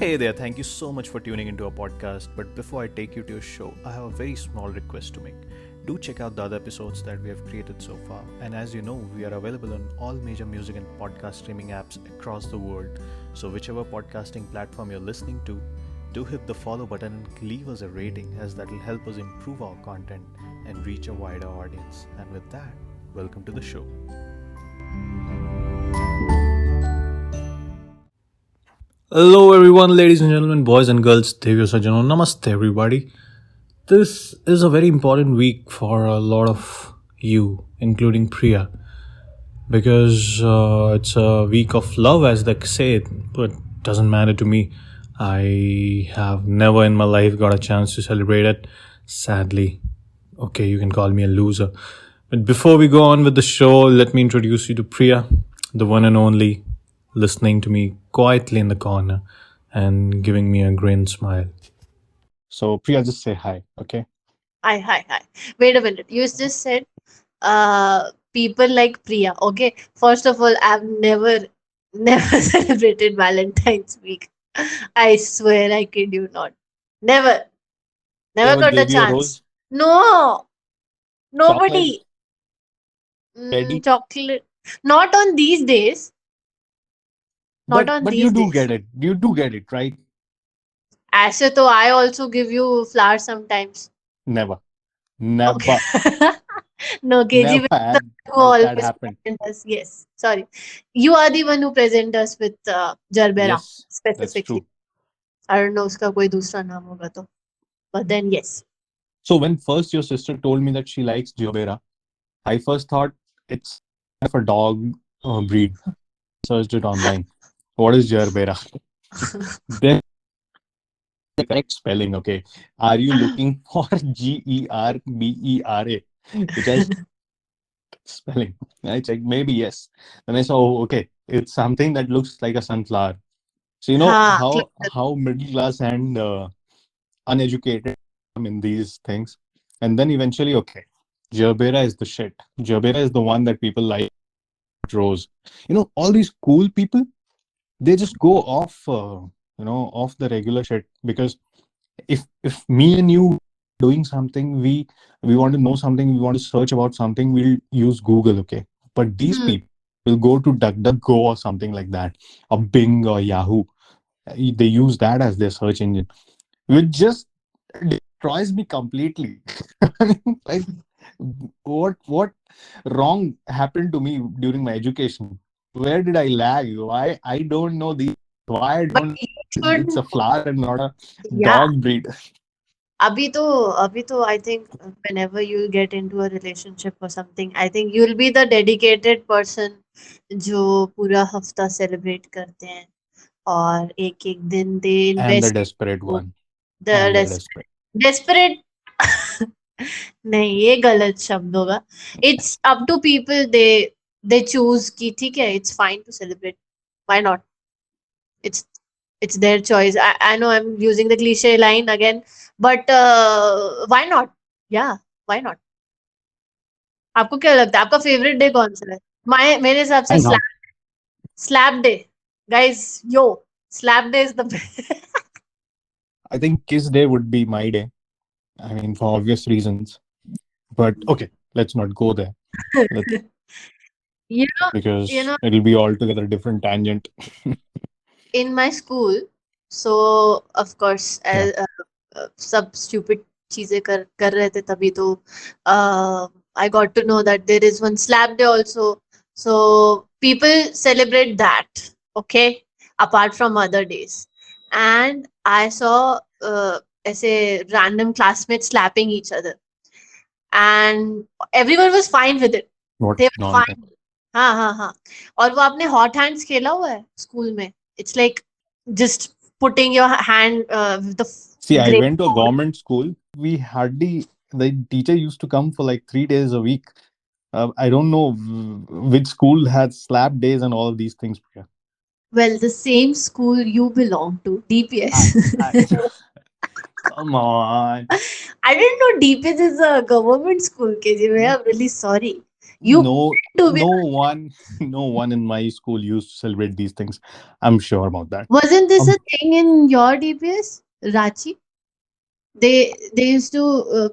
Hey there, thank you so much for tuning into our podcast. But before I take you to your show, I have a very small request to make. Do check out the other episodes that we have created so far. And as you know, we are available on all major music and podcast streaming apps across the world. So, whichever podcasting platform you're listening to, do hit the follow button and leave us a rating, as that will help us improve our content and reach a wider audience. And with that, welcome to the show. Hello, everyone, ladies and gentlemen, boys and girls. Devyo Sajano. Namaste, everybody. This is a very important week for a lot of you, including Priya, because it's a week of love, as they say, but doesn't matter to me. I have never in my life got a chance to celebrate it, sadly. Okay, you can call me a loser. But before we go on with the show, let me introduce you to Priya, the one and only, listening to me quietly in the corner and giving me a grin smile. So, Priya, just say hi, okay? Hi. Wait a minute. You just said people like Priya. Okay. First of all, I've never celebrated Valentine's week. I swear I kid you not. Never. They Never ever got a gave you a chance. rose, No. chocolate, Nobody. teddy? Chocolate. Not on these days. Not But on but you these do days. get it. You do get it, right? Asha, though I also give you flowers sometimes. Never, never, Okay. No, KG never will be the had one who has that always happened. present us. Yes, sorry. You are the one who present us with Jarbera Yes, that's specifically. true. I don't know उसका कोई दूसरा नाम होगा तो. But then yes. So when first your sister told me that she likes Jobera, I first thought it's a dog breed. Searched it online. What is Gerbera? Then the correct spelling. Okay, are you looking for Gerbera? Which I spelling. I checked. Maybe yes. Then I saw. Oh, okay, it's something that looks like a sunflower. So you know हाँ, how middle class and uneducated in these things, and then eventually, okay, Gerbera is the shit. Gerbera is the one that people like. Rose. All these cool people, they just go off off the regular shit, because if me and you doing something, we want to know something, we want to search about something, we'll use Google, okay? But these hmm. people will go to DuckDuckGo or something like that, or Bing or Yahoo. They use that as their search engine, which just destroys me completely. I mean, like, what wrong happened to me during my education? Where did I lag? Why I don't know these? Why I But don't? you should It's a flower and not a yeah. dog breed. अभी तो अभी तो I think whenever you get into a relationship or something, I think you'll be the dedicated person जो पूरा हफ्ता celebrate करते हैं और एक-एक दिन they And the invest desperate into one. the And the desperate. desperate नहीं ये गलत शब्द होगा. It's up to people they choose कि ठीक है it's fine to celebrate. Why not? It's it's their choice. I know I'm using the cliche line again, but why not? Yeah, why not? आपको क्या लगता है? आपका फेवरेट डे कौन सा है? मेरे हिसाब से Why not? Slap day. Guys, yo, slap day is the best. I think Kiss Day would be my day. I mean, for obvious reasons. But okay, let's not go there. Let's you know, you because know, it'll be altogether different tangent. in my school, so of course, Yeah. सब stupid चीजें कर रहे थे तभी तो I got to know that there is one slap day also. So people celebrate that, okay, apart from other days. And I saw ऐसे random classmates slapping each other, and everyone was fine with it. What They were nonsense. fine. हाँ. और वो आपने hot hands खेला हुआ है school में? It's like just putting your hand with the See, I grape went to a ball. government school. We hardly, the teacher used to come for like 3 days a week. I don't know which school had slap days and all these things. Priya. Well, the same school you belong to, I, DPS. I, come on. I didn't know DPS is a government school, KJ. I'm really sorry. You No, to be. no one, no one in my school used to celebrate these things. I'm sure about that. Wasn't this a Um, thing in your DPS, Rachi? They used to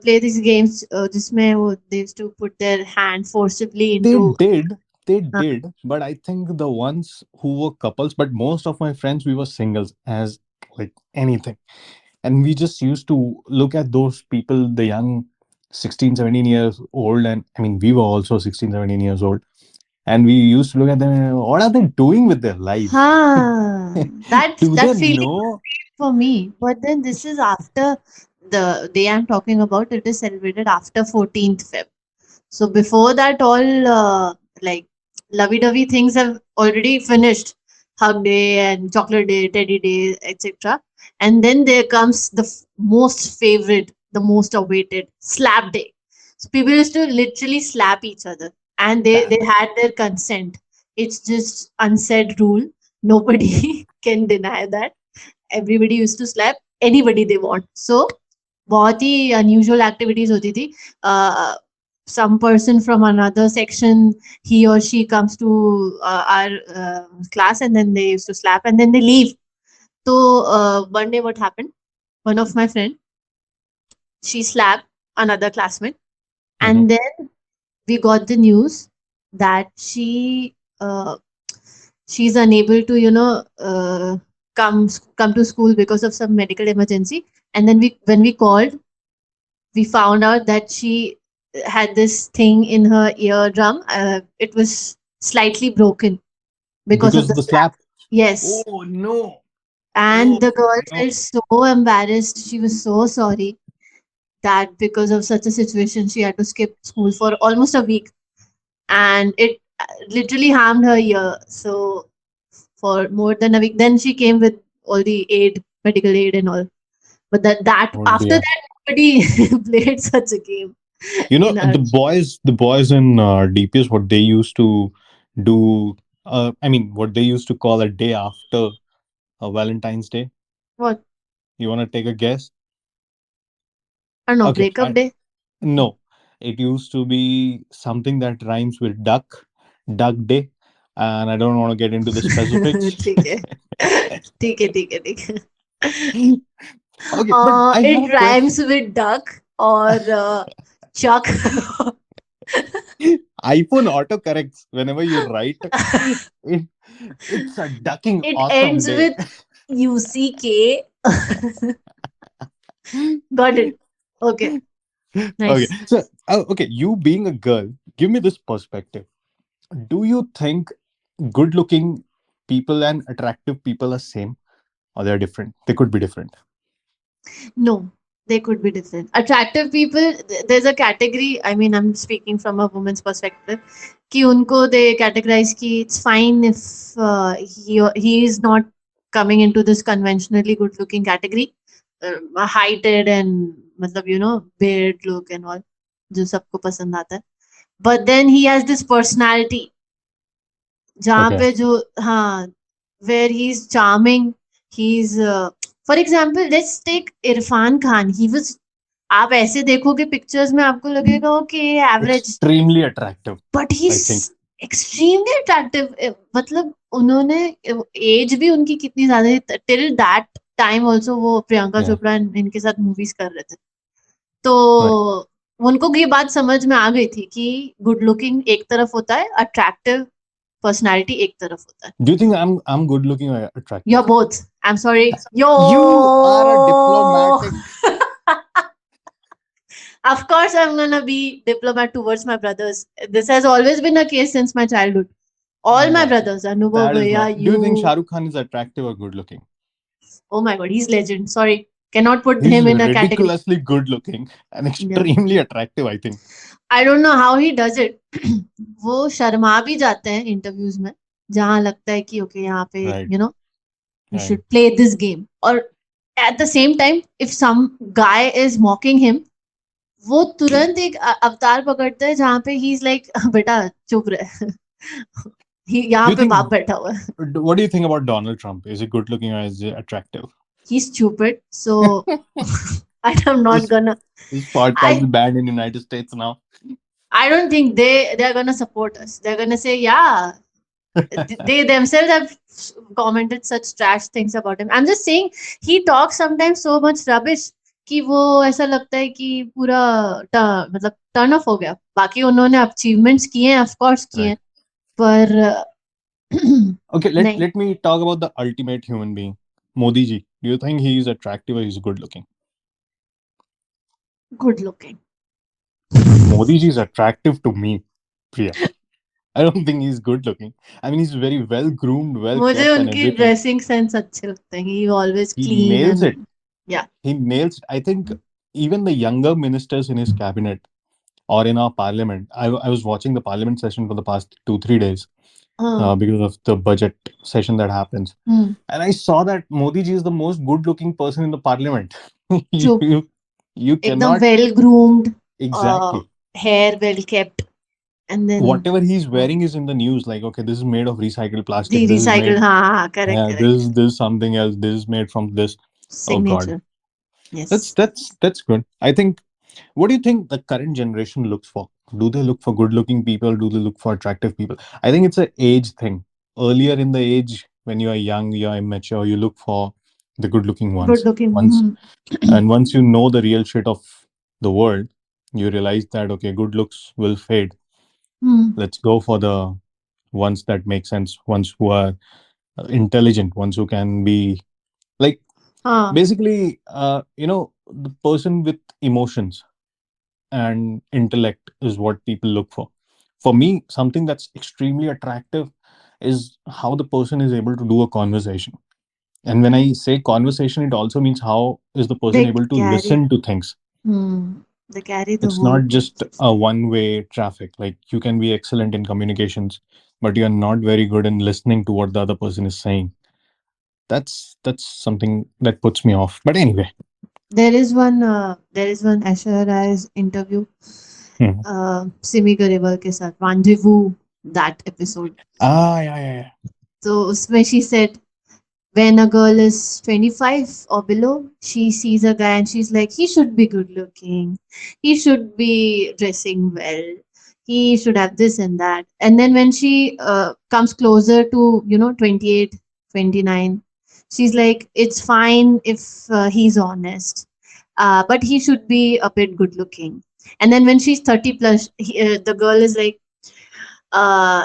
play these games. जिसमें वो they used to put their hand forcibly they into. did, they हाँ. did, but I think the ones who were couples, but most of my friends, we were singles as like anything. And we just used to look at those people, the young 16, 17 years old. And I mean, we were also 16, 17 years old. And we used to look at them and what are they doing with their life? हाँ. Do That they feeling know? for me. But then this is after the day I'm talking about. It is celebrated after 14th Feb. So before that, all like lovey-dovey things have already finished. Hug day and chocolate day, teddy day, etc. And then there comes the most favorite, the most awaited slap day. So people used to literally slap each other, and they That had their consent. It's just unsaid rule. Nobody can deny that. Everybody used to slap anybody they want. So बहुत ही unusual activities होती थी. uh, some person from another section, he or she comes to our class, and then they used to slap and then they leave. So one day what happened, one of my friend, she slapped another classmate, Mhm. and then we got the news that she's unable to come to school because of some medical emergency. And then when we called, we found out that she had this thing in her eardrum. It was slightly broken because of because the of the slap. slap. Yes. Oh no. Oh And the girl no. felt so embarrassed. She was so sorry that because of such a situation, she had to skip school for almost a week. And it literally harmed her ear. So, for more than a week, then she came with all the aid, medical aid, and all. But that Oh after dear. that, nobody played such a game You know, in our. the boys in DPS, what they used to do, I mean, what they used to call a day after Valentine's Day. What? You want to take a guess? I don't know, Okay, breakup fine. day. No, it used to be something that rhymes with duck, duck day, and I don't want to get into the specifics. ठीक है ठीक है ठीक है ठीक है. Okay, but I have It a rhymes question. with duck or chuck. iPhone auto corrects whenever you write. It, it's a ducking It awesome ends day. with UCK. Got it. Okay, Okay, nice. so okay, you being a girl, give me this perspective. Do you think good-looking people and attractive people are same, or they're different? They could be different. No, they could be different. Attractive people, there's a category. I mean, I'm speaking from a woman's perspective. कि उनको they categorize कि it's fine if he is not coming into this conventionally good looking category, heighted and मतलब beard look and all, जो सबको पसंद आता है. But then he has this personality जहाँ Okay. पे जो हाँ, where he's charming, he's for example, let's take Irfan Khan. He was, आप ऐसे देखोगे पिक्चर्स में आपको लगेगा okay average, Extremely attractive, but he I think. Extremely attractive. मतलब उन्होंने एज भी उनकी कितनी ज्यादा थी, टिल दैट टाइम ऑल्सो वो प्रियंका Yeah. चोपड़ा इनके साथ मूवीज कर रहे थे. तो Right. उनको ये बात समझ में आ गई थी कि गुड लुकिंग एक तरफ होता है, अट्रैक्टिव पर्सनालिटी एक तरफ होता है. Do you think I'm good looking or You're attractive? both. I'm sorry. Yo. You are a diplomatic. Of course, I'm gonna be diplomat towards my brothers. This has always been a case since my childhood. All my No, brothers, Anubhav, that is Bhaiya, not. Do you think you. Shah Rukh Khan is attractive or good looking? Oh my god, he's legend. Sorry, cannot put He's him in a category. ridiculously good looking and Yeah. extremely attractive, I think. I don't know how he does it. वो शर्मा भी जाते हैं interviews में, जहाँ लगता है कि okay यहाँ पे Right. you Right. should play this game. Or at the same time, if some guy is mocking him, वो तुरंत एक अवतार पकड़ता है जहाँ पे ही इज लाइक बेटा चुप रहे. यहाँ Do you पे think? बाप बैठा हुआ है. What do you think about Donald Trump? Is he good looking or is he attractive? He's stupid, so I'm not This gonna. this podcast is I banned in the United States now. I don't think they're gonna support us. They're gonna say, yeah, they themselves have commented such trash things about him. I'm just saying he talks sometimes so much rubbish कि वो ऐसा लगता है कि पूरा मतलब turn off हो गया. बाकी उन्होंने अचीवमेंट्स किए हैं, ऑफ कोर्स किए Right. हैं, पर Okay, नहीं. let me talk about the ultimate human being, Modi ji. Do you think he is attractive or he's good looking? Good looking. Modi ji is attractive to me, Priya. I don't think he's good looking. I mean, he's very well groomed, well मुझे kept, and उनकी everything. Dressing sense अच्छे लगते हैं. He always He clean nails it. and yeah. He nails it. I think even the younger ministers in his cabinet or in our parliament, I was watching the parliament session for the past 2 3 days हाँ. because of the budget session that happens. Hmm. And I saw that Modi ji is the most good looking person in the parliament. True. you, you एकदम cannot well groomed, exactly. hair well kept, and then Whatever he's uh, wearing is in the news. Like, okay, this is made of recycled plastic. the This is recycled. made, हाँ हाँ, correct, yeah, correct. this is something else. This is made from this. Oh God, Signature. that's Yes. that's that's good. I think. What do you think the current generation looks for? Do they look for good-looking people? Do they look for attractive people? I think it's an age thing. Earlier in the age, when you are young, you are immature, you look for the good-looking Good ones. looking. Once Hmm. and once you know the real shit of the world, you realize that okay, good looks will fade. Hmm. Let's go for the ones that make sense, ones who are intelligent, ones who can be like हाँ. basically, the person with emotions and intellect is what people look for. For me, something that's extremely attractive is how the person is able to do a conversation. And when I say conversation, it also means how is the person They able to carry. listen to things. Hmm. They carry the It's whole not just conversation. a one way traffic. Like you can be excellent in communications, but you're not very good in listening to what the other person is saying. That's something that puts me off. But anyway. There is one. There is one Aishwarya Rai's interview. Hmm. Simi Garewal के साथ Rendezvous, that episode. Ah, yeah, yeah, yeah. So उसमें she said when a girl is 25 or below, she sees a guy and she's like, he should be good looking, he should be dressing well, he should have this and that. And then when she comes closer to 28, 29, she's like, it's fine if he's honest, but he should be a bit good looking. And then when she's 30 plus, the girl is like,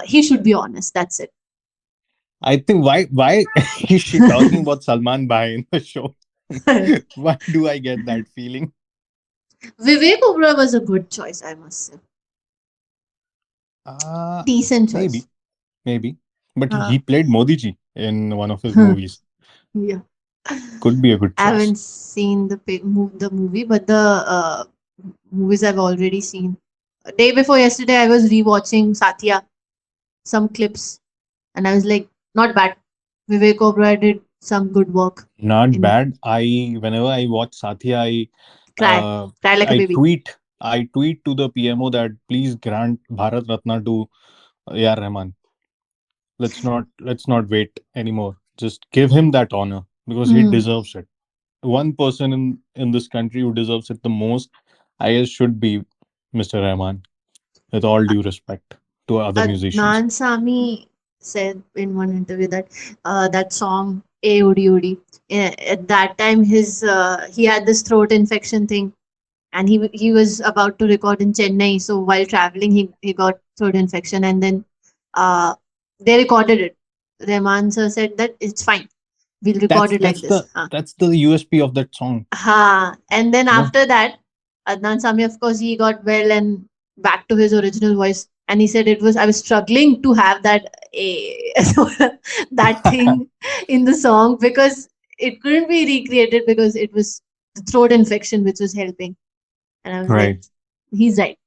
he should be honest, that's it. I think why is she talking about Salman Bhai in the show? Why do I get that feeling? Vivek Oberoi was a good choice, I must say. Uh Decent maybe, choice. maybe. But Uh, he played Modi ji in one of his movies. yeah. Could be a good I choice. haven't seen the movie, but the movies I've already seen. Day before yesterday, I was rewatching Satya, some clips, and I was like, not bad. Vivek Oberoi did some good work Not in it. bad. I whenever I watch Satya, Cry, cry like a I baby. tweet to the PMO that please grant Bharat Ratna to A.R. Rahman. Let's not wait anymore. Just give him that honor because he Hmm. deserves it. One person in this country who deserves it the most, I guess, should be Mr. Rahman. With all due respect to other musicians. Adnan Sami said in one interview that that song A Odi Odi, at that time he had this throat infection thing, and he was about to record in Chennai. So while traveling, he got throat infection, and then uh, they recorded it. Rahman sir said that it's fine. We'll record That's it like that's this. the that's the USP of that song. Ha. And then You know, after that, Adnan Sami, of course, he got well and back to his original voice. And he said it was, I was struggling to have that that thing in the song because it couldn't be recreated because it was the throat infection which was helping. And I was like, right? he's right.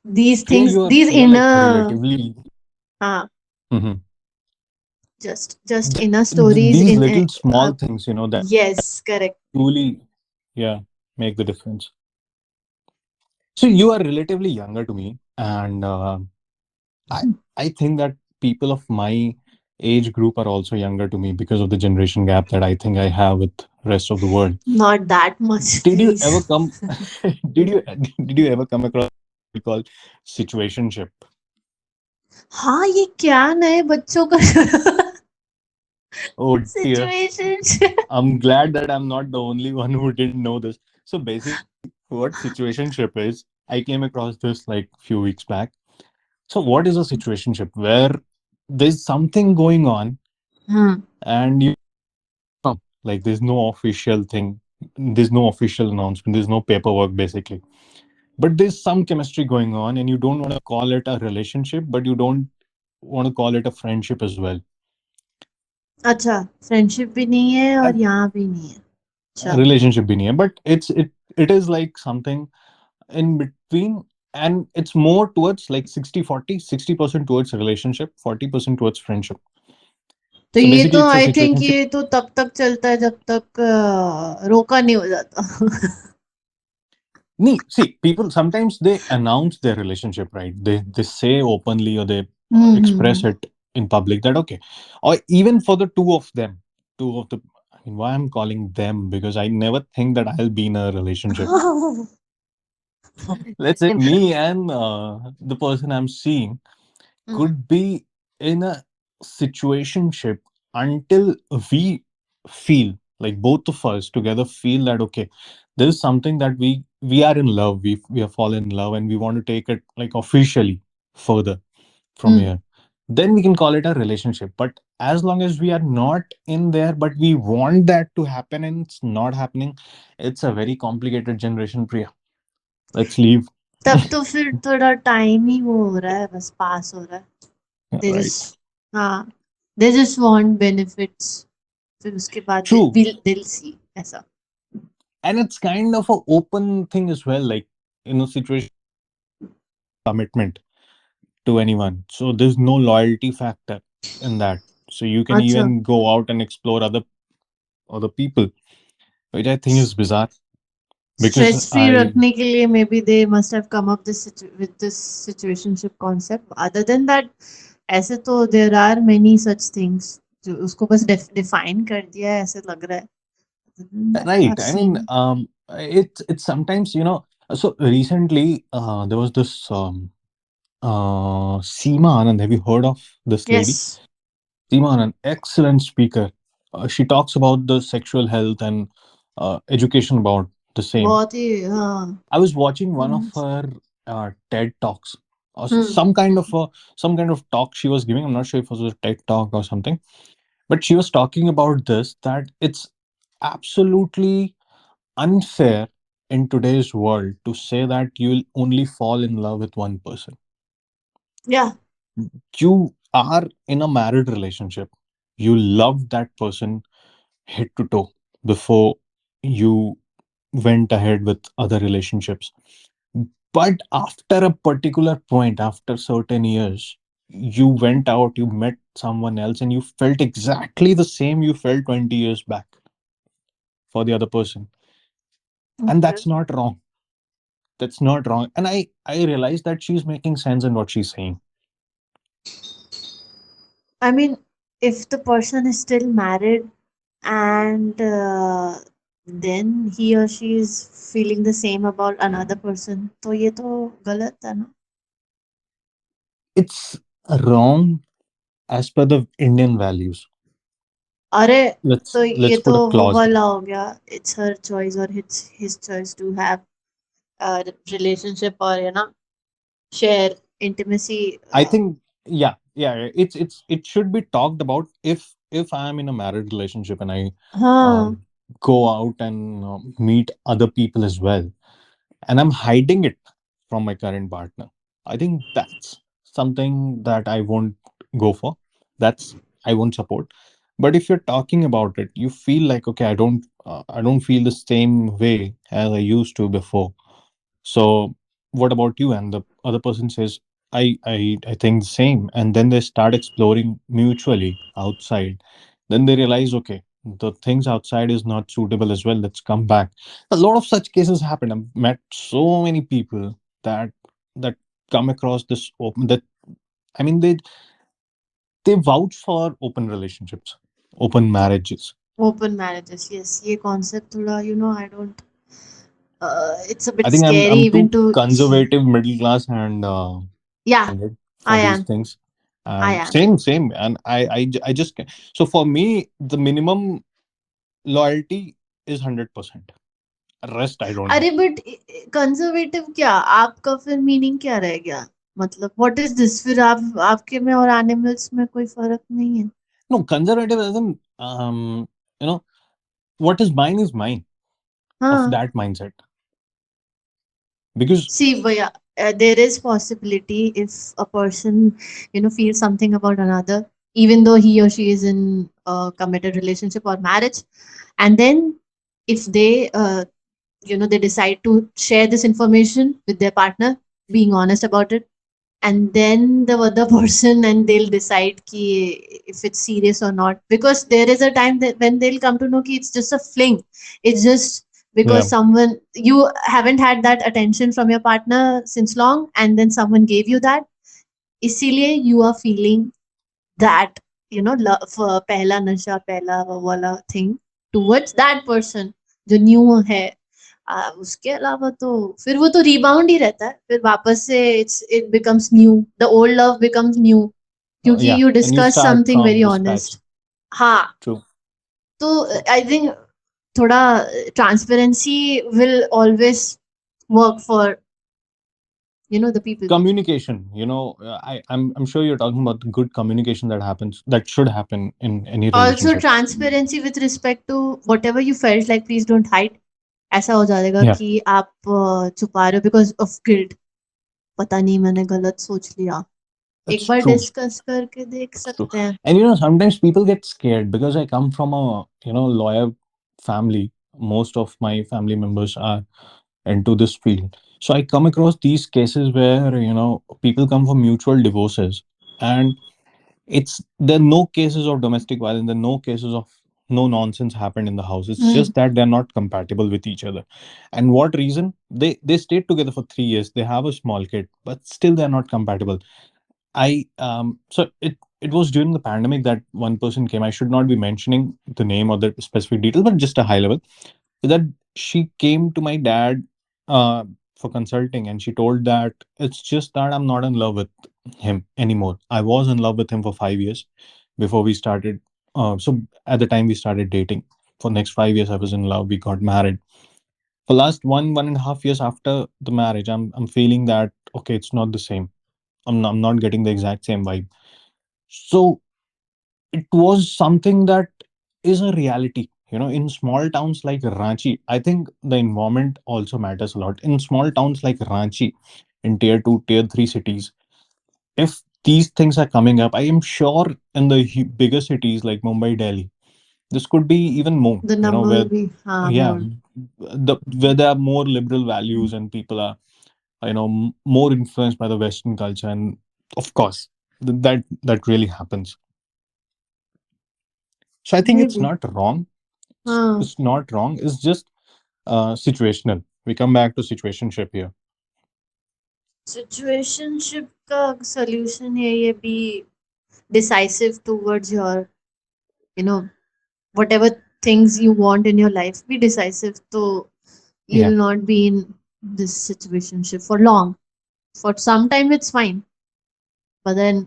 These Priya, things, these you're like inner, relatively. uh, Mhm. just inner stories These in, little small things, that yes, correct. truly, yeah, make the difference. So you are relatively younger to me, and I I think that people of my age group are also younger to me because of the generation gap that I think I have with rest of the world. Not that much, Did you ever please. come? did you did you ever come across? call situationship. हाँ, ये क्या नए बच्चों का Oh dear. Situation. I'm glad that I'm not the only one who didn't know this. So basically, what situationship is, I came across this like few weeks back. So what is a situationship? Where there's something going on हाँ. and you like there's no official thing, there's no official announcement, there's no paperwork basically. But there's some chemistry going on and you don't want to call it a relationship, but you don't want to call it a friendship as well. अच्छा, friendship भी नहीं है और And यहाँ भी नहीं है. अच्छा. relationship bhi nahi hai, but it is like something in between, and it's more towards like 60-40, 60% towards relationship, 40% towards friendship. तो So ये basically तो it's a I think situationship. ये तो तब तक चलता है जब तक रोका नहीं हो जाता. Nee, see, people sometimes they announce their relationship, right? They say openly or they express hmm. it in public that okay, or even for the two of them, two of the. I mean, why I'm calling them, because I never think that I'll be in a relationship. Let's say me and the person I'm seeing hmm. could be in a situationship until we feel like both of us together feel that okay, there is something that we are in love, we have fallen in love and we want to take it like officially further from hmm. here, then we can call it a relationship. But as long as we are not in there but we want that to happen and it's not happening, it's a very complicated generation, Priya. Let's leave. तब तो फिर थोड़ा time ही वो हो रहा है, बस पास हो रहा है. दे Right. जस्ट, हाँ, दे जस्ट वांट बेनिफिट्स. फिर उसके बाद True. दिल सी ऐसा. And it's kind of a open thing as well, like situation commitment to anyone, so there's no loyalty factor in that. So you can अच्छा. even go out and explore other people, which I think is bizarre. Because stress free I रखने के लिए maybe they must have come up this with this situationship concept. Other than that, ऐसे तो there are many such things जो उसको बस define कर दिया है ऐसे लग रहा है. Other than that, right, I've I mean, seen. it's sometimes, so recently there was this Seema Anand. Have you heard of this lady? Yes. Seema Anand, excellent speaker. She talks about the sexual health and education about the same. बहुत ही, हाँ. I was watching one of hmm. her TED talks, or hmm. some kind of talk she was giving. I'm not sure if it was a TED talk or something, but she was talking about this, that it's absolutely unfair in today's world to say that you'll only fall in love with one person. Yeah. You are in a married relationship. You love that person head to toe before you went ahead with other relationships. But after a particular point, after certain years, you went out, you met someone else, and you felt exactly the same you felt 20 years back for the other person. And Okay. that's not wrong. That's not wrong. And I realized that she's making sense in what she's saying. I mean, if the person is still married and then he or she is feeling the same about another person, तो ये तो गलत है ना. It's wrong as per the Indian values. अरे, Let's तो ये let's तो put a वो clause there. वाला हो गया. It's her choice or his choice to have a relationship or share intimacy. I think, yeah, it should be talked about. If I am in a married relationship and I हाँ. um, go out and meet other people as well, and I'm hiding it from my current partner, I think that's something that I won't go for. That's I won't support. But if you're talking about it, you feel like okay, I don't feel the same way as I used to before. So what about you? And the other person says, I think the same. And then they start exploring mutually outside. Then they realize, okay, the things outside is not suitable as well. Let's come back. A lot of such cases happen. I've met so many people that come across this open that I mean they vouch for open relationships, open marriages. Open marriages, yes. ये concept थोड़ा, I don't. It's a bit I think scary I'm even too to. conservative, middle class, and Yeah, minded for I these am. things. I And am. same. And I just so for me the minimum loyalty is 100%. Rest I don't अरे know. But conservative क्या आपका फिर meaning क्या रह गया मतलब what is this फिर आप आपके में और एनिमल्स में कोई फर्क नहीं है No, conservative isn't. You know, what is mine is mine. Of हाँ that mindset, because see भैया there is possibility if a person feels something about another even though he or she is in a committed relationship or marriage and then if they they decide to share this information with their partner being honest about it and then the other person and they'll decide ki if it's serious or not because there is a time that when they'll come to know ki it's just a fling it's just yeah, because someone you haven't had that attention from your partner since long and then someone gave you that इसीलिए you are feeling that love पहला नशा पहला वो वाला thing towards that person जो new है उसके अलावा तो फिर वो तो रिबाउंड ही रहता है फिर वापस से it becomes new the old love becomes new क्योंकि yeah, you and you discuss start something very from the scratch. Honest हाँ True. तो आई थिंक थोड़ा transparency will always work for the people Communication, I'm sure you're talking about the good communication that happens, that should happen in any also relationship. Transparency with respect to whatever you felt like please don't hide ऐसा हो जाएगा Yeah, कि आप छुपा रहे हो because of guilt पता नहीं मैंने गलत सोच लिया एक that's बार true. डिस्कस करके देख True. सकते हैं And sometimes people get scared because I come from a, lawyer family. Most of my family members are into this field. So I come across these cases where, people come for mutual divorces, and there are no cases of domestic violence, there are no cases of no nonsense happened in the house. It's hmm just that they're not compatible with each other. And what reason? They stayed together for 3 years. They have a small kid, but still they're not compatible. So it was during the pandemic that one person came. I should not be mentioning the name or the specific detail, but just a high level. That she came to my dad for consulting, and she told that it's just that I'm not in love with him anymore. I was in love with him for 5 years before we started. So at the time we started dating, for next 5 years I was in love. We got married. For last 1.5 years after the marriage, I'm feeling that okay, it's not the same. I'm not getting the exact same vibe. So it was something that is a reality. In small towns like Ranchi, I think the environment also matters a lot. In small towns like Ranchi, in tier 2, tier 3 cities, if these things are coming up, I am sure in the bigger cities like Mumbai, Delhi, this could be even more, the number where, will be हाँ yeah, more where there are more liberal values and people are, more influenced by the Western culture. And of course, that really happens. So I think may it's be not wrong. हाँ It's not wrong. It's just situational. We come back to situationship here. Situationship का solution है ये B decisive towards your you know whatever things you want in your life be decisive so Yeah, you'll not be in this situationship for long for some time it's fine but then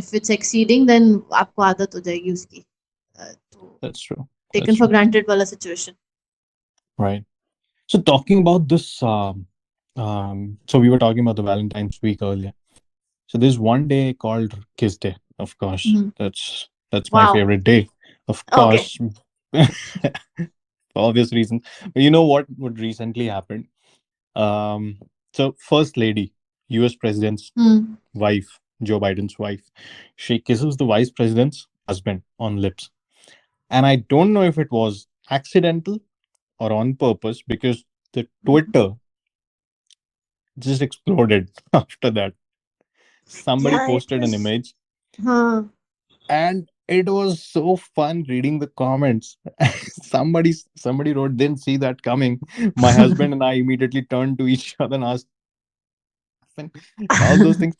if it's exceeding then आपको आदत हो जाएगी उसकी तो that's true. That's taken for true. granted वाला situation Right. So talking about this, so we were talking about the Valentine's week earlier. So there's one day called Kiss Day. Of course, Mhm. that's my Wow. favorite day. Of Okay. course, for obvious reasons. But you know what recently happened? Um, so First Lady, U.S. President's Hmm. wife, Joe Biden's wife, she kisses the vice president's husband on lips. And I don't know if it was accidental or on purpose, because the Twitter just exploded after that. Somebody Yeah, it posted an was. image, Huh. and it was so fun reading the comments. Somebody wrote, didn't see that coming. My husband and I immediately turned to each other and asked, and all those things.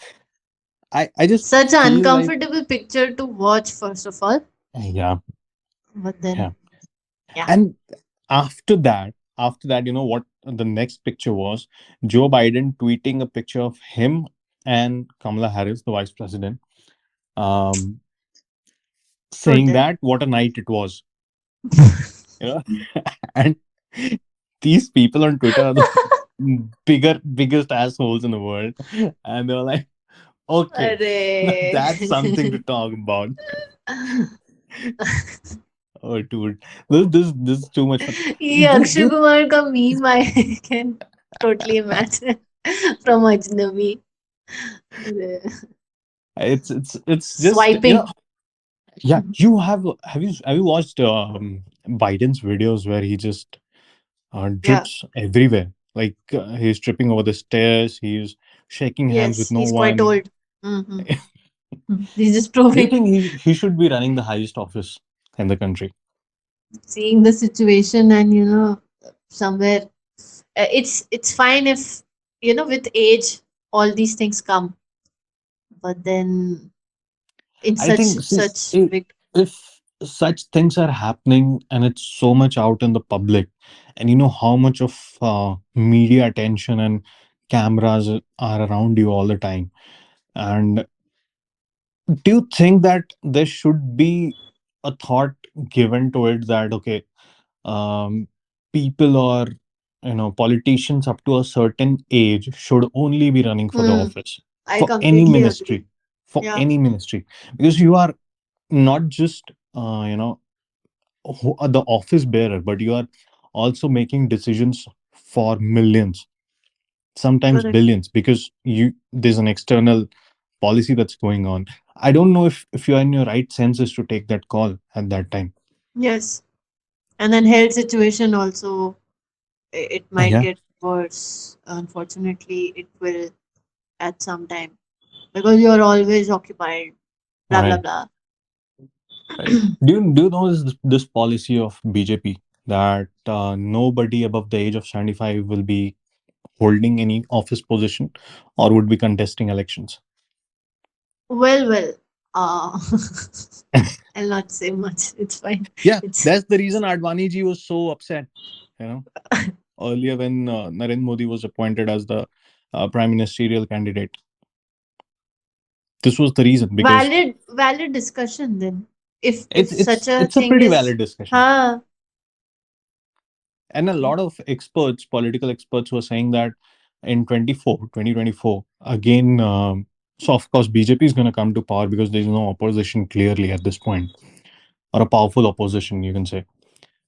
I just Such an feel like, uncomfortable picture to watch, first of all. yeah, But then, yeah. yeah. And after that, you know what? the next picture was Joe Biden tweeting a picture of him and Kamala Harris, the vice president, um, So saying then, that what a night it was. You know, and these people on Twitter are the biggest assholes in the world, and they were like, okay, अरे that's something to talk about. Oh, dude, this is too much fun. ये Do Akshay you, Kumar का meme I can totally imagine from अजनबी it's just, swiping. yeah. You have you watched Biden's videos where he just Yeah. drips everywhere? Like he's tripping over the stairs. He's shaking hands with Yes, no he's quite one. old. Hmm. He's just Do you proving, think he should be running the highest office in the country? seeing the situation, and somewhere it's fine if with age all these things come, but then in I such think, see, such big. if such things are happening and it's so much out in the public, and you know how much of media attention and cameras are around you all the time, and do you think that there should be a thought given to it that okay, um, people or politicians up to a certain age should only be running for the Hmm, office I for any completely agree. ministry, for Yeah. any ministry, because you are not just the office bearer, but you are also making decisions for millions, sometimes Correct. billions, because you there's an external policy that's going on. I don't know if you're in your right senses to take that call at that time. Yes. And then health situation also, it might Yeah, get worse. Unfortunately, it will at some time, because you're always occupied. Blah blah right, blah. right. Do you know this policy of BJP that nobody above the age of 75 will be holding any office position or would be contesting elections? Well. Uh, I'll not say much. It's fine. Yeah, It's that's the reason Advani ji was so upset. You know, earlier when Narendra Modi was appointed as the prime ministerial candidate, this was the reason because valid discussion then. If it's such it's a it's a thing pretty is, valid discussion. huh? And a lot of experts, political experts, were saying that in 2024, again, so of course BJP is going to come to power because there's no opposition clearly at this point, or a powerful opposition, you can say.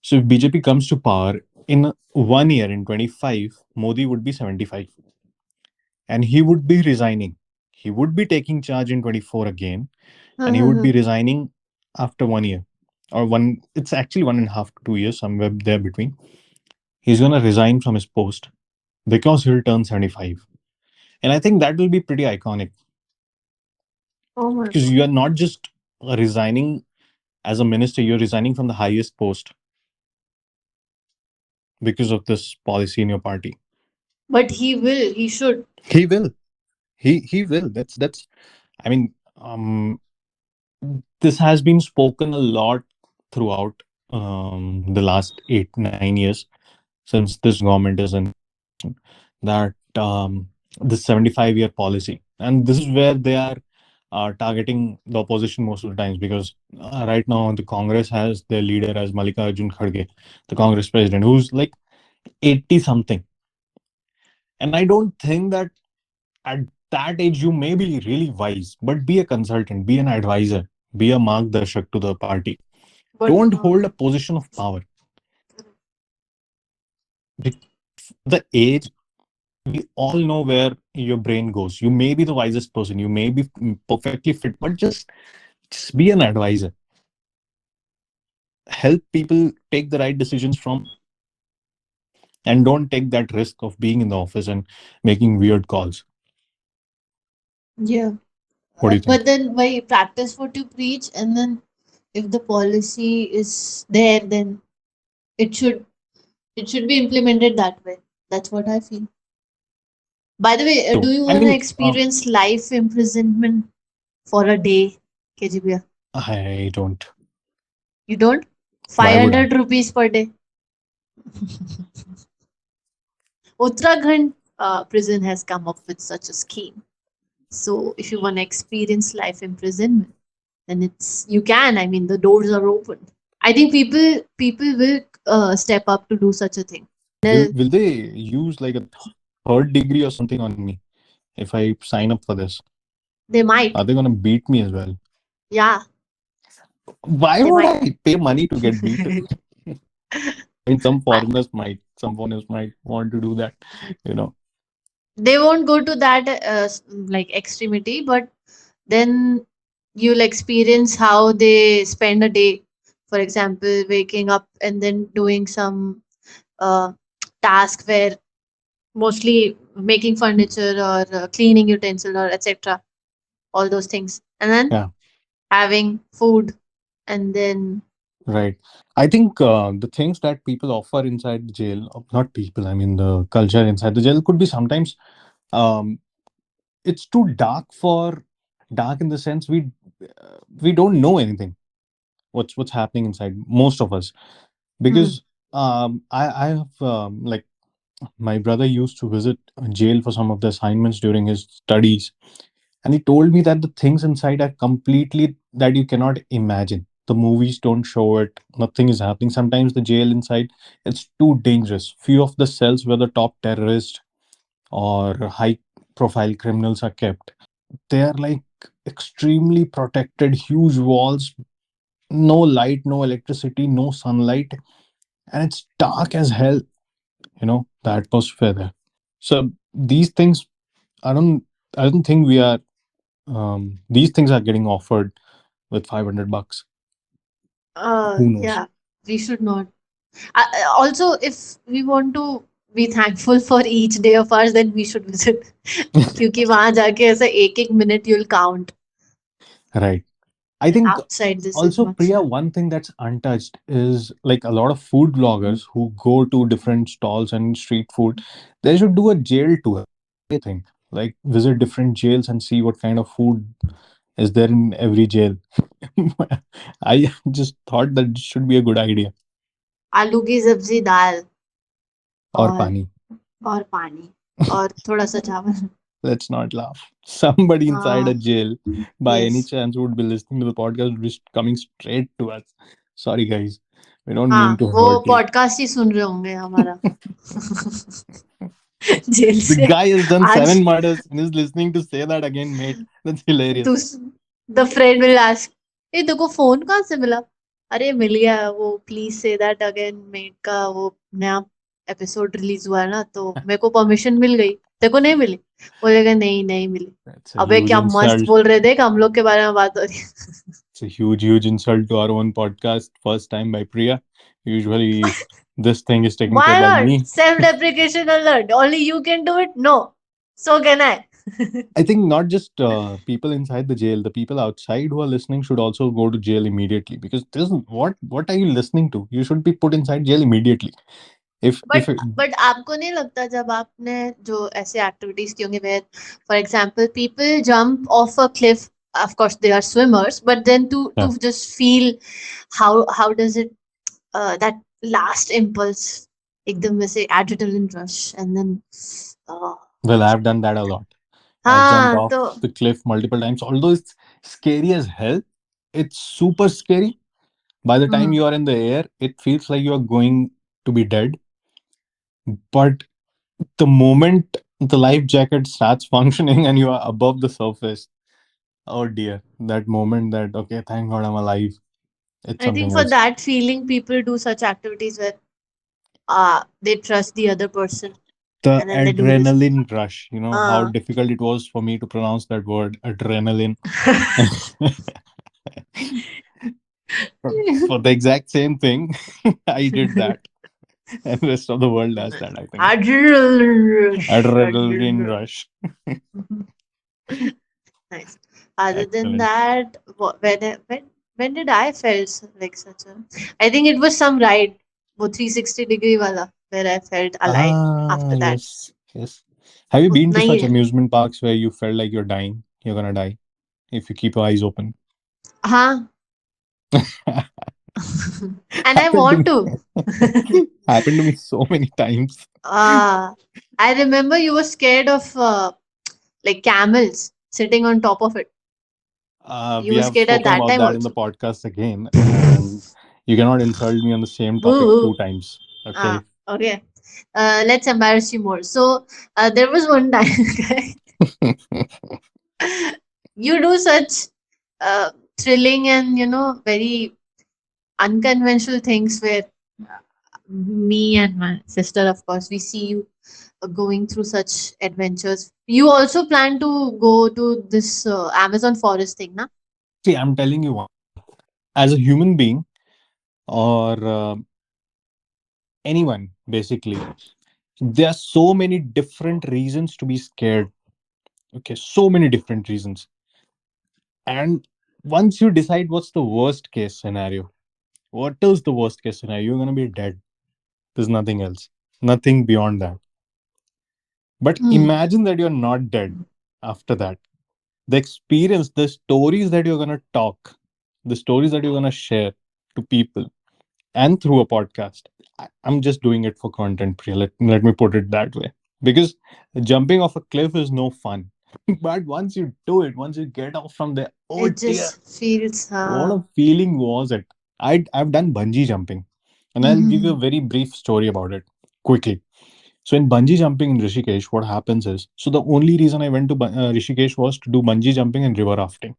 So if BJP comes to power in 1 year, in 25, Modi would be 75, and he would be resigning. He would be taking charge in 24 again, and he would be resigning after 1 year, or one. It's actually 1.5 to 2 years, somewhere there between. He's going to resign from his post because he'll turn 75. And I think that will be pretty iconic Oh my because god. you are not just resigning as a minister, you're resigning from the highest post because of this policy in your party. But he will. He should. He will. He will. That's I mean, this has been spoken a lot throughout the last 8 9 years since this government is in, that the 75-year policy, and this is where they are targeting the opposition most of the times, because right now the Congress has their leader as Mallikarjun Kharge, the Congress president, who's like 80 something. And I don't think that at that age you may be really wise, but be a consultant, be an advisor, be a margdarshak to the party. But Don't hold a position of power. The age, we all know where your brain goes. You may be the wisest person, you may be perfectly fit, but just be an advisor. Help people take the right decisions from, and don't take that risk of being in the office and making weird calls. yeah. What do you think? But then why practice what you preach, and then if the policy is there, then it should it should be implemented that way. That's what I feel. By the way, do So you I want to mean, experience life imprisonment for a day, KGB? I don't. You don't? Why would I? 500 rupees per day. Uttarakhand prison has come up with such a scheme. So if you want to experience life imprisonment, then you can. I mean, the doors are open. I think people will step up to do such a thing. Will they use like a third degree or something on me if I sign up for this? They Are might. they gonna beat me as well? Yeah, Why they would might. I pay money to get beaten? I mean, I- some foreigners might want to do that, you know. they won't go to that like extremity, but then you'll experience how they spend a day. For example, waking up and then doing some uh, task where mostly making furniture or cleaning utensil or etc. All those things, and then Yeah, having food, and then right. I think the things that people offer inside the jail, not people, I mean the culture inside the jail could be sometimes um, it's too dark in the sense we don't know anything what's happening inside, most of us, hmm, because I have like my brother used to visit a jail for some of the assignments during his studies, and he told me that the things inside are completely that you cannot imagine. The movies don't show it, nothing is happening. Sometimes the jail inside, it's too dangerous. Few of the cells where the top terrorists or high profile criminals are kept, they are like extremely protected, huge walls, no light, no electricity, no sunlight, and it's dark as hell, the atmosphere there. So these things, i don't I don't think we are these things are getting offered with 500 bucks. Who knows? yeah, we should not. Also, if we want to be thankful for each day of ours, then we should visit. क्योंकि वहां जाके ऐसा एक एक minute you'll count. Right. I And think outside this is also, much. Priya, one thing that's untouched is like a lot of food bloggers who go to different stalls and street food. They should do a jail tour. I think, like, visit different jails and see what kind of food is there in every jail. I just thought that should be a good idea. आलू की सब्जी दाल Or और pani. पानी और थोड़ा सा चावल. Let's not laugh. Somebody inside हाँ, a jail, by any yes. chance, would be listening to the podcast, would be coming straight to us. Sorry, guys. We don't हाँ, mean to वो hurt you. Podcast ही सुन रहे होंगे हमारा. Jail The से guy has done आज 7 murders and is listening to say that again, mate. That's hilarious. The friend will ask, ए तेरे को फोन कहाँ से मिला? अरे मिल गया वो please say that again met का वो नया एपिसोड रिलीज हुआ है ना, तो मेरे को परमिशन मिल गई, तेरे को नहीं मिली? बोलेगा नहीं नहीं मिली. That's a अबे huge क्या मस्त insult. बोल रहे थे, हम लोग के बारे में बात हो रही है. It's a huge insult to our own podcast. First time by Priya. Usually, this thing is taken care Why by not? me. Self deprecation alert. Only you can do it? No. So can I. I think not just people inside the jail, the people outside who are listening should also go to jail immediately, because this is what are you listening to? You should be put inside jail immediately. If but आपको नहीं लगता जब आपने जो ऐसे activities की होंगी where for example people jump off a cliff, of course they are swimmers, but then to yeah, just feel how does it that last impulse एकदम वैसे adrenaline rush and then uh, well, I've done that a lot. I've jumped हाँ off तो the cliff multiple times. Although it's scary as hell, it's super scary. By the time hmm, you are in the air, it feels like you are going to be dead. But the moment the life jacket starts functioning and you are above the surface, oh dear, that moment that, okay, thank God I'm alive. It's I think something for else. that feeling people do such activities where they trust the other person The and then they do this. adrenaline rush, how uh, difficult it was for me to pronounce that word, adrenaline. For the exact same thing, I did that. And the rest of the world does that, I think. Adrenaline rush. Adrenaline Adrenaline. rush. Nice. Other than Excellent. that, when did I felt like such a? I think it was some ride, वो 360 degree वाला, where I felt alive Ah, after that. yes, yes. Have you been उतना to he such है. amusement parks where you felt like you're dying? You're gonna die if you keep your eyes open. हाँ. And I Happened to want me. to. Happened to me so many times. Ah, I remember you were scared of like camels sitting on top of it. You We were have scared at spoken that about time that in the also. podcast again, and you cannot insult me on the same topic Boo. two times. Okay. Ah, okay. Let's embarrass you more. So there was one time you do such thrilling and very unconventional things where me and my sister, of course, we see you going through such adventures. You also plan to go to this Amazon forest thing, na? See, I'm telling you what, as a human being or anyone, basically, there are so many different reasons to be scared. Okay, so many different reasons. And once you decide what's the worst case scenario, what is the worst case scenario? You're going to be dead. There's nothing else, nothing beyond that. But Hmm. imagine that you're not dead after that. The experience, the stories that you're going to talk, the stories that you're going to share to people and through a podcast. I'm just doing it for content, Priya. Let me put it that way. Because jumping off a cliff is no fun. But once you do it, once you get off from there, oh It dear, just feels. what a feeling was it? I've done bungee jumping, and I'll give you a Mhm. very brief story about it quickly. So in bungee jumping in Rishikesh, what happens is, so the only reason I went to Rishikesh was to do bungee jumping and river rafting.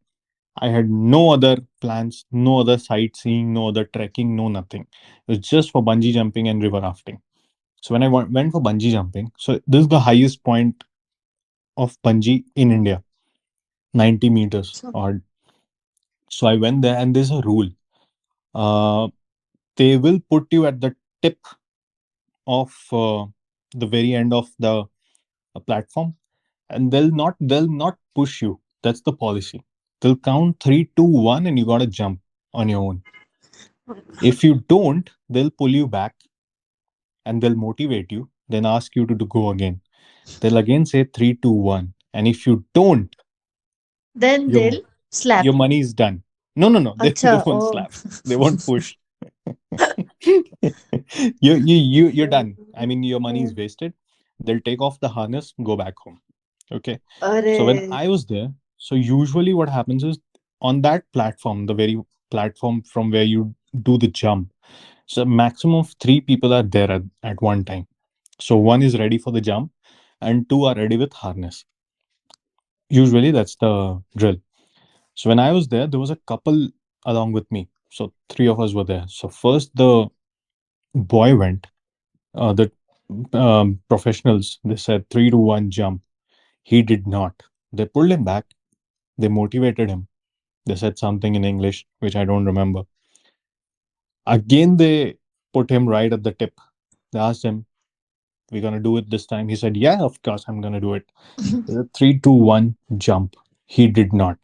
I had no other plans, no other sightseeing, no other trekking, no nothing. It was just for bungee jumping and river rafting. So when I went for bungee jumping, so this is the highest point of bungee in India, 90 meters So, odd. So I went there, and there's a rule. Uh, they will put you at the tip of the very end of the platform, and they'll not push you. That's the policy. They'll count 3 2 1, and you got to jump on your own. If you don't, they'll pull you back, and they'll motivate you, then ask you to go again. They'll again say 3 2 1, and if you don't, then your they'll slap your you. money is done. No, no, no, they Acha, won't oh. slap, they won't push. You're done. I mean, your money is wasted. They'll take off the harness, go back home. Okay. So when Arey. I was there, so usually what happens is, on that platform, the very platform from where you do the jump, so maximum of three people are there at one time. So one is ready for the jump, and two are ready with harness. Usually that's the drill. So when I was there was a couple along with me. So three of us were there. So first the boy went. The professionals, they said 3 to 1 jump. He did not. They pulled him back. They motivated him. They said something in English, which I don't remember. Again, they put him right at the tip. They asked him, "We're going to do it this time." He said, "Yeah, of course, I'm going to do it." They said, 3, 2, 1, jump. He did not.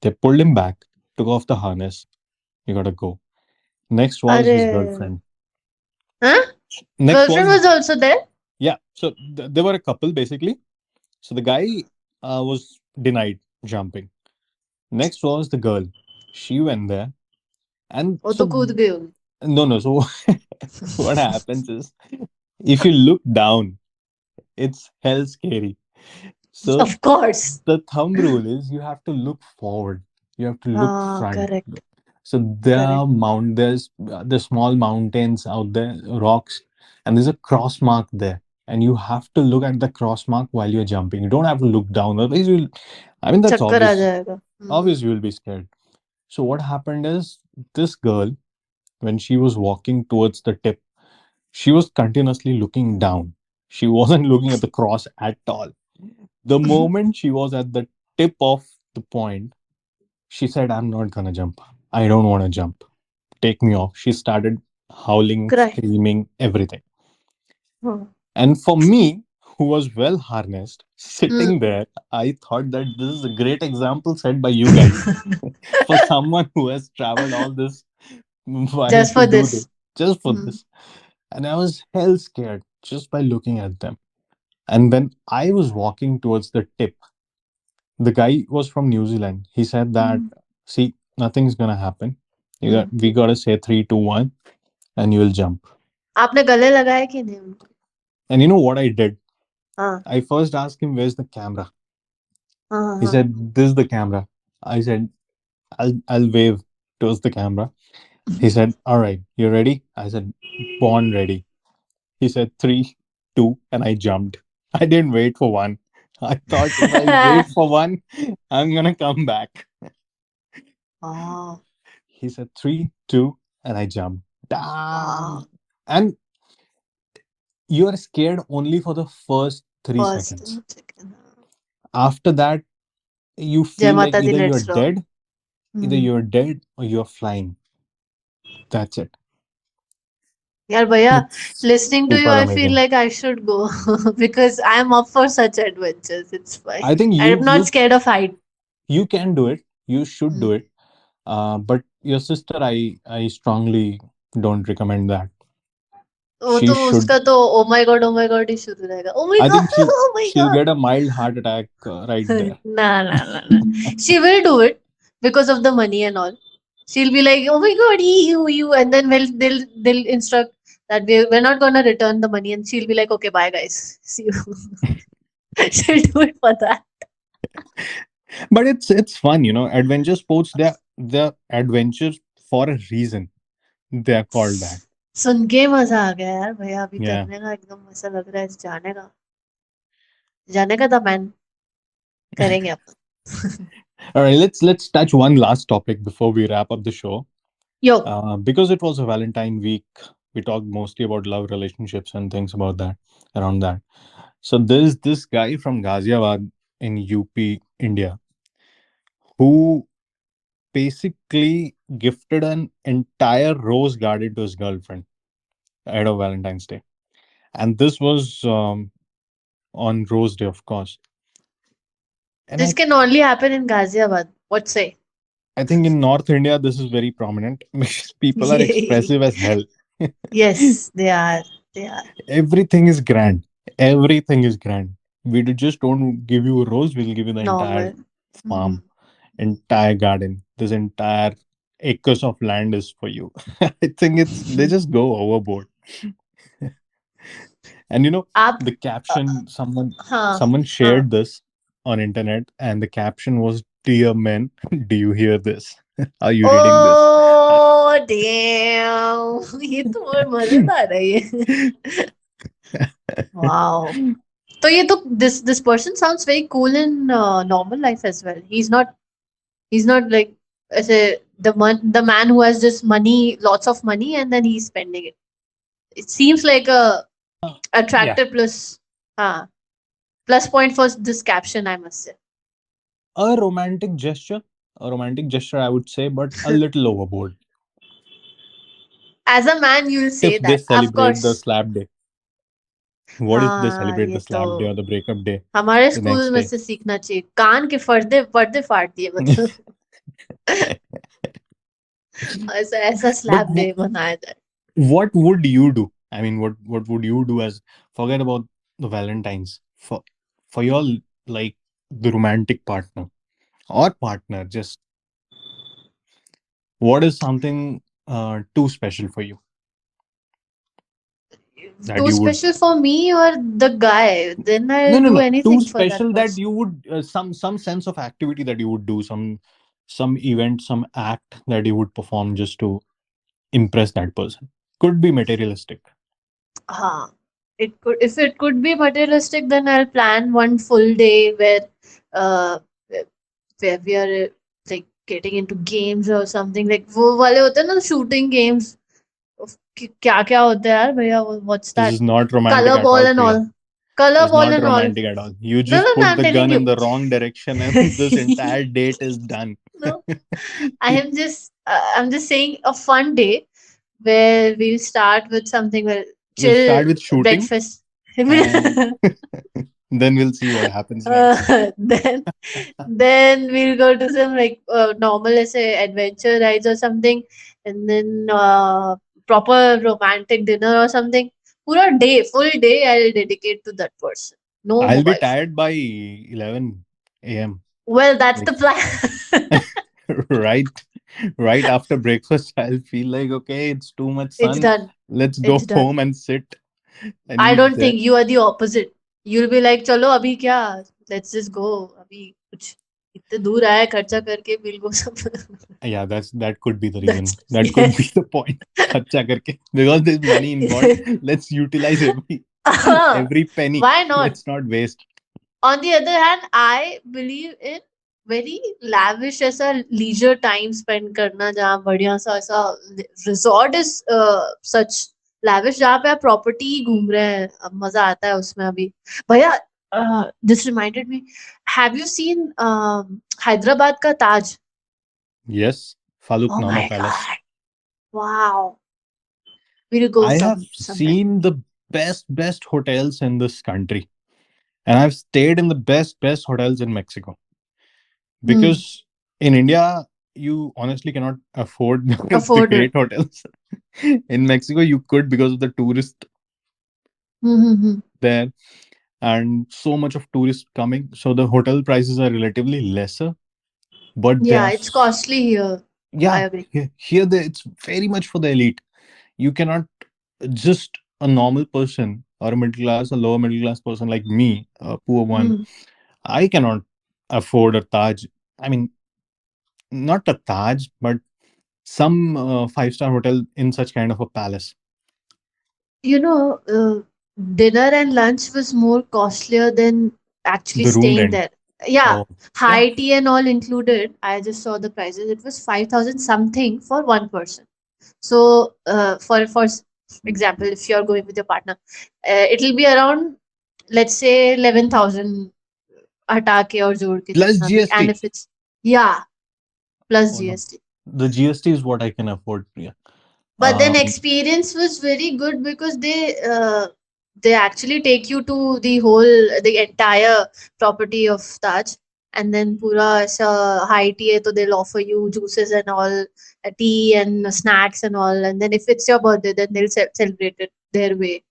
They pulled him back, took off the harness. You got to go. Next was his Arey. girlfriend. Huh? Next Girlfriend was, was also there? yeah. So they were a couple basically. So the guy was denied jumping. Next was the girl. She went there. And वो तो so, कूद गई होगी. no, no. So, what happens is, if you look down, it's hell scary. So, Of course. the thumb rule is you have to look forward, you have to look Ah, front. correct. So, Correct. there's small mountains out there, rocks, and there's a cross mark there. And you have to look at the cross mark while you're jumping. You don't have to look down. Otherwise, I mean, that's चक्कर आ obvious. जाएगा. Obvious, you will be scared. So, what happened is, this girl, when she was walking towards the tip, she was continuously looking down. She wasn't looking at the cross at all. The moment she was at the tip of the point, she said, "I'm not gonna jump. I don't want to jump. Take me off." She started howling, Cry. screaming, everything. Hmm. And for me, who was well harnessed, Hmm. sitting there, I thought that this is a great example set by you guys for someone who has traveled all this while Just to for do this, this. just for Hmm. this. And I was hell scared just by looking at them. And when I was walking towards the tip, the guy was from New Zealand. He said that, Hmm. "See, nothing's gonna happen. We gotta say three, two, one, and you will jump. आपने गले लगाया कि नहीं उनको? And you know what I did? हाँ I first asked him, "Where's the camera?" हाँ हाँ He हाँ. said, "This is the camera." I said, "I'll wave towards the camera." He said, "All right, you ready?" I said, "Born ready." He said three, two, and I jumped. I didn't wait for one. I thought if I wait for one, I'm gonna come back. Wow, He said three, two, and I jumped. wow. Damn. And you are scared only for the first three First seconds. chicken. After that, you जय feel like माता दी, let's rock. either hmm. you're dead or you're flying. That's it. यार भैया, It's listening to you, super I feel amazing. like I should go because I'm up for such adventures. It's fine. I think I'm not scared of height. you can do it. You should do hmm. it. But your sister, I strongly don't recommend that. वो She तो should. उसका तो oh my God ही शुरू रहेगा. Oh my I think God, oh my she'll God. get a mild heart attack right there. Nah, nah, nah, nah. She will do it because of the money and all. She'll be like, "Oh my God, you," and then they'll instruct that we're not gonna return the money, and she'll be like, "Okay, bye guys, see you." She'll do it for that. But it's fun, Adventure sports, they're adventures for a reason. They are called that. सुन के मजा आ गया यार भैया, अभी Yeah. करने का एकदम ऐसा लग रहा है, जाने का था मैन. करेंगे अपन. All right, let's touch one last topic before we wrap up the show. Yo, Because it was a Valentine week, we talked mostly about love relationships and things about that, around that. So there's this guy from Ghaziabad in UP, India, who basically gifted an entire rose garden to his girlfriend ahead of Valentine's Day. And this was on Rose Day, of course. And this I, can only happen in Ghaziabad. What say? I think in North India, this is very prominent because people are expressive as hell. Yes, they are. They are Everything is grand. Everything is grand. Just don't give you a rose, we'll give you the entire normal. farm, Mhm. entire garden. This entire acres of land is for you. I think they just go overboard. And आप the caption, हाँ someone हाँ. shared this on internet, and the caption was, "Dear men, do you hear this? Are you reading this?" Oh damn, ये तो और मजेदार है ये. Wow. तो ये तो this person sounds very cool in normal life as well. He's not like as a the man who has just money, lots of money, and then he's spending it. It seems like a Yeah, attractive uh, plus point for this caption, I must say. a romantic gesture, I would say, but a little overboard. As a man, you'll say If they that, of celebrate the course. slap day, what if they हाँ, celebrate ये the तो slap day or the breakup day हमारे the school next में day? से सीखना चाहिए. कान के पर्दे पर्दे फाड़ दिए मतलब. ऐसा ऐसा But स्लैब डे मनाया जाए. what would you do? I mean, what would you do? As forget about the Valentines, for your, like, the romantic partner or partner, just what is something too special for you that Too you would, special for me or the guy? Then no, I'll no, do no, too anything for that special that person. you would, some sense of activity that you would do, some event, some act that you would perform just to impress that person. Could be materialistic. Huh. It could, if it could be materialistic, then I'll plan one full day uh where where we are like getting into games or something, like वो वाले होते हैं ना shooting games. क्या क्या होता है यार भैया, what's This that? is not romantic Color at ball all, and Priya. all. Color Is ball not and all. romantic at all. You No, just no, no, put I'm the telling gun in you. the wrong direction and this entire date is done. No, I'm just saying a fun day where we'll start with something where We'll chill start with shooting breakfast. and then we'll see what happens next. Then we'll go to some like normal, let's say, adventure rides or something, and then proper romantic dinner or something. Pura day, full day, I'll dedicate to that person. No I'll be mobile phone. tired by 11 a.m. Well, that's the If plan. right. Right after breakfast, I'll feel like, okay, it's too much It's sun. done. Let's go It's done. home and sit and I eat don't there. think you are the opposite. You'll be like, चलो अभी क्या? Let's just go. अभी कुछ इतने दूर आया खर्चा करके we'll go somewhere. Yeah, that could be the reason. That's That could be yes. the point. Kharcha karke. Because there's money involved. Let's utilize every penny. Why not? Let's not waste. On the other hand, I believe in very lavish ऐसा leisure time spend करना जहाँ बढ़िया सा ऐसा resort is such lavish जहाँ पे आप property ही घूम रहे हैं अब मजा आता है उसमें अभी भैया this reminded me, have you seen Hyderabad का ताज? Yes, Oh Faluknama my Palace. god, wow, we'll go I have sometime. seen the best hotels in this country, and I've stayed in the best hotels in Mexico. Hmm. Because in India, you honestly cannot afford the Afford it. great hotels. In Mexico, you could because of the tourist Mm-hmm. there and so much of tourists coming. So the hotel prices are relatively lesser, but they Yeah, are, it's costly here. I yeah, agree. here it's very much for the elite. You cannot just a normal person or a middle class, a lower middle class person like me, a poor one. Hmm. I cannot afford a Taj. I mean, not a Taj, but some five-star hotel in such kind of a palace. You know, dinner and lunch was more costlier than actually The room staying rent. there. Yeah, Oh, yeah. high tea and all included. I just saw the prices. It was 5,000 something for one person. So, example, if you're going with your partner, it'll be around, let's say, 11,000 हटा के और जोड़ के Plus जितना भी. And GST. if it's, yeah, plus Oh no, GST. the GST is what I can afford, Priya. But then Um, experience was very good because they actually take you to the entire property of Taj, and then pura aisa high tea hai, so they'll offer you juices and all, tea and snacks and all, and then if it's your birthday then they'll celebrate it their way.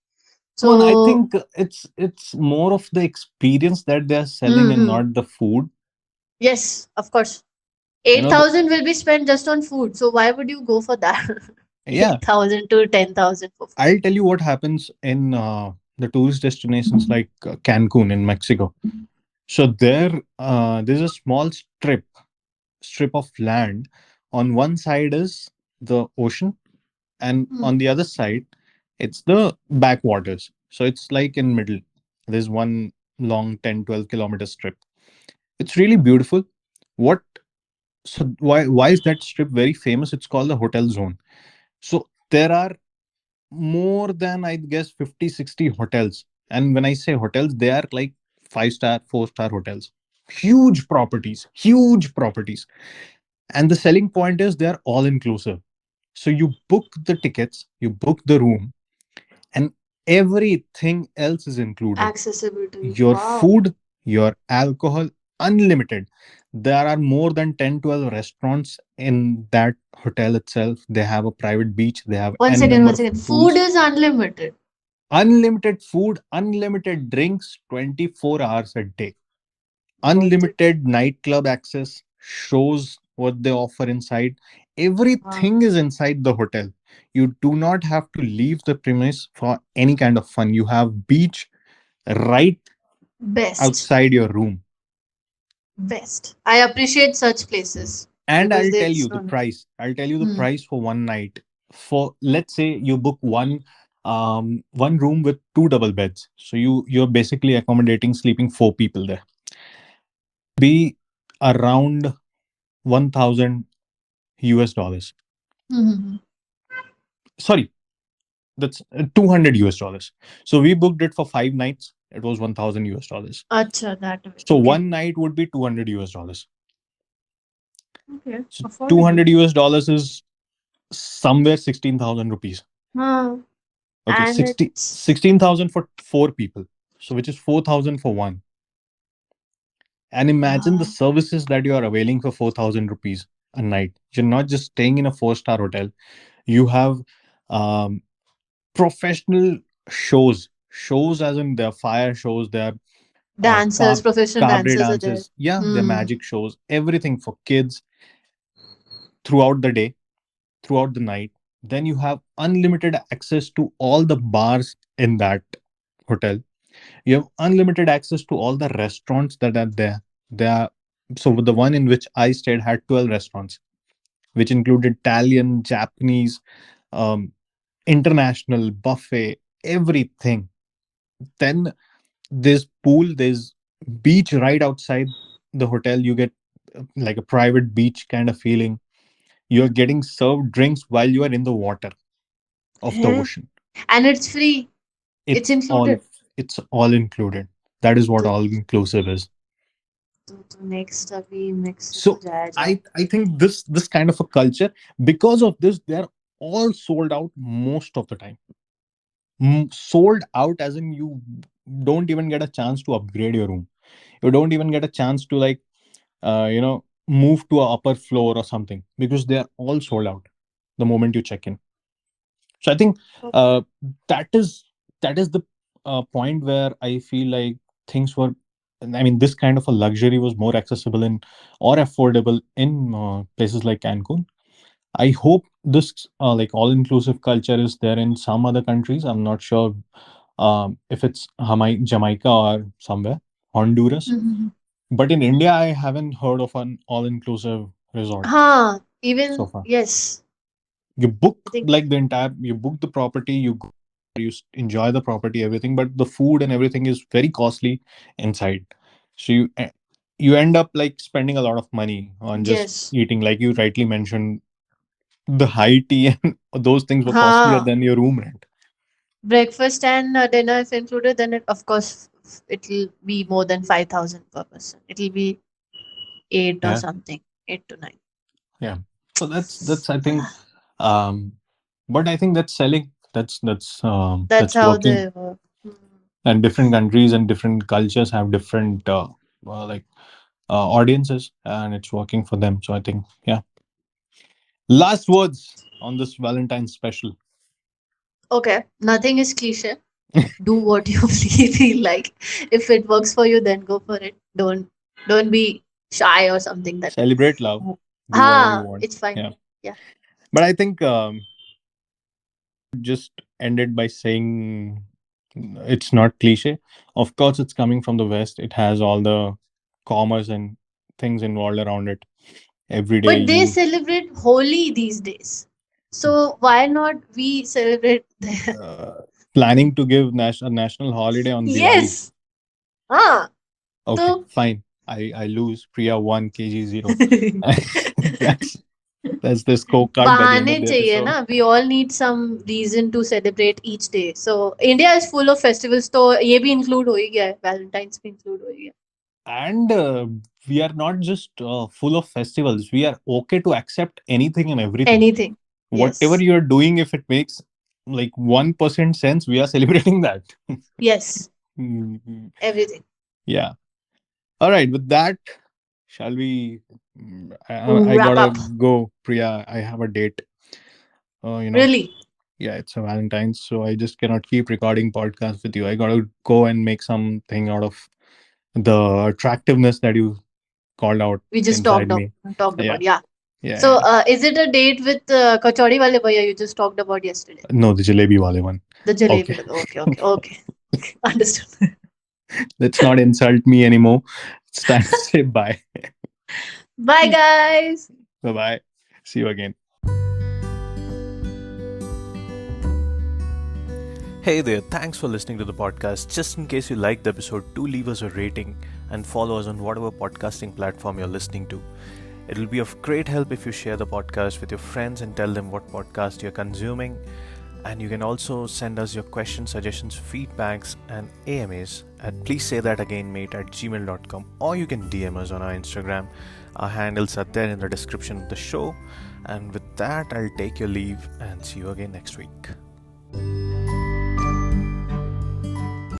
Come on, I So think it's more of the experience that they are selling and hmm. not the food. Yes, of course, You know, 8,000 will be spent just on food, so why would you go for that? yeah. 8,000 to 10,000 for food. I'll tell you what happens in the tourist destinations like Cancun in Mexico. So there's a small strip of land. On one side is the ocean, and Hmm. on the other side, it's the backwaters. So it's like in middle. There's one long 10-12 kilometer strip. It's really beautiful. What so why is that strip very famous? It's called the hotel zone. So there are more than I guess 50, 60 hotels. And when I say hotels, they are like five-star, four-star hotels. Huge properties. And the selling point is they're all inclusive. So you book the tickets, you book the room, and everything else is included. Accessible to you. Your Wow. food, your alcohol, unlimited. There are more than 10, 12 restaurants in that hotel itself. They have a private beach, they have One n second, number one of second. Food pools. is unlimited. Unlimited food, unlimited drinks 24 hours a day. Worth it. Unlimited nightclub access, shows what they offer inside. Wow. Everything is inside the hotel. You do not have to leave the premise for any kind of fun. You have beach right Best. outside your room. Best. I appreciate such places And because I'll tell there's you the no. price. I'll tell you the Hmm. price for one night. For let's say you book one room with two double beds. So you're basically accommodating sleeping four people there. Be around 1,000 US dollars. Hmm. Sorry, that's 200 US dollars. So we booked it for 5 nights. It was 1,000 US dollars. Acha, that way. So Okay. one night would be 200 US dollars. Okay. So Affordable. 200 US dollars is somewhere 16,000 rupees. Huh. Okay, And 16,000 it's for four people. So which is 4,000 for one. And imagine the uh, services that you are availing for 4,000 rupees a night. You're not just staying in a four-star hotel. You have um, professional shows as in their fire shows, their dancers, professional cabaret dancers are there. dances, yeah, their Hmm. magic shows, everything for kids. throughout the day, throughout the night. Then you have unlimited access to all the bars in that hotel. You have unlimited access to all the restaurants that are there. There, so the one in which I stayed had 12 restaurants, which included Italian, Japanese, um, international, buffet, everything. Then there's pool, there's beach right outside the hotel. You get like a private beach kind of feeling. You're getting served drinks while you are in the water of the Eh? ocean. And it's free. It's It's all included. it's all included. That is what तो all inclusive is. तो next अभी mix So हो जाएगा. I think this kind of a culture, because of this, they're all sold out most of the time. Sold out as in you don't even get a chance to upgrade your room. You don't even get a chance to like move to a upper floor or something, because they are all sold out the moment you check in. So I think uh, that is the point where I feel like things were, I mean, this kind of a luxury was more accessible in or affordable in places like Cancun. I hope this like all inclusive culture is there in some other countries. I'm not sure if it's Jamaica or somewhere, Honduras. Mhm. But in India, I haven't heard of an all inclusive resort हाँ, so even far. yes. You I book think like the entire, you book the property, enjoy the property, everything, but the food and everything is very costly inside. So you end up like spending a lot of money on just yes. eating, like you rightly mentioned. The high tea and those things were costlier हाँ, than your room rent. breakfast and dinner if included, then it, of course it'll be more than 5,000 per person. It'll be eight or Yeah, something, 8 to 9. yeah. So that's I think, um but I think that's selling, That's that's how working. they work. Hmm. And different countries and different cultures have different like audiences, and it's working for them. So I think, yeah. Last words on this Valentine special. Okay, nothing is cliche. Do what you feel like. If it works for you, then go for it. Don't be shy or something that. Celebrate love. Do whatever you Ah, want. it's fine. Yeah. Yeah. But I think just ended by saying it's not cliche. Of course, it's coming from the West. It has all the commerce and things involved around it. Everyday But they use. celebrate Holi these days. So why not we celebrate there? Uh, Planning to give a national holiday on Diwali. Yes. Ah. Okay, So fine. I lose. Priya 1 kg 0. that's that's the scorecard by the end बहाने of the चाहिए episode. ना. We all need some reason to celebrate each day. So India is full of festivals. तो ये भी include हो ही गया है. Valentine's भी include हो ही गया. And we are not just full of festivals. We are okay to accept anything and everything. Anything. Whatever Yes. you are doing, if it makes like 1% sense, we are celebrating that. Yes. Mhm. Everything. Yeah. All right. With that, shall we? I Wrap gotta up. go, Priya. I have a date. Uh, you know, Really. yeah, it's a Valentine's, so I just cannot keep recording podcasts with you. I gotta go and make something out of the attractiveness that you called out We just inside me. talked Yeah, about. Yeah. yeah, So yeah. is it a date with Kachori wale bhaiya you just talked about yesterday? No, the jalebi wale one. The Okay. jalebi. Okay. Okay. Okay. Understood. Let's not insult me anymore. It's time to say bye. Bye, guys. Bye bye. See you again. Hey there, thanks for listening to the podcast. Just in case you liked the episode, do leave us a rating and follow us on whatever podcasting platform you're listening to. It will be of great help if you share the podcast with your friends and tell them what podcast you're consuming. And you can also send us your questions, suggestions, feedbacks, and AMAs at pleasesaythatagainmate@gmail.com, or you can DM us on our Instagram. Our handles are there in the description of the show. And with that, I'll take your leave and see you again next week.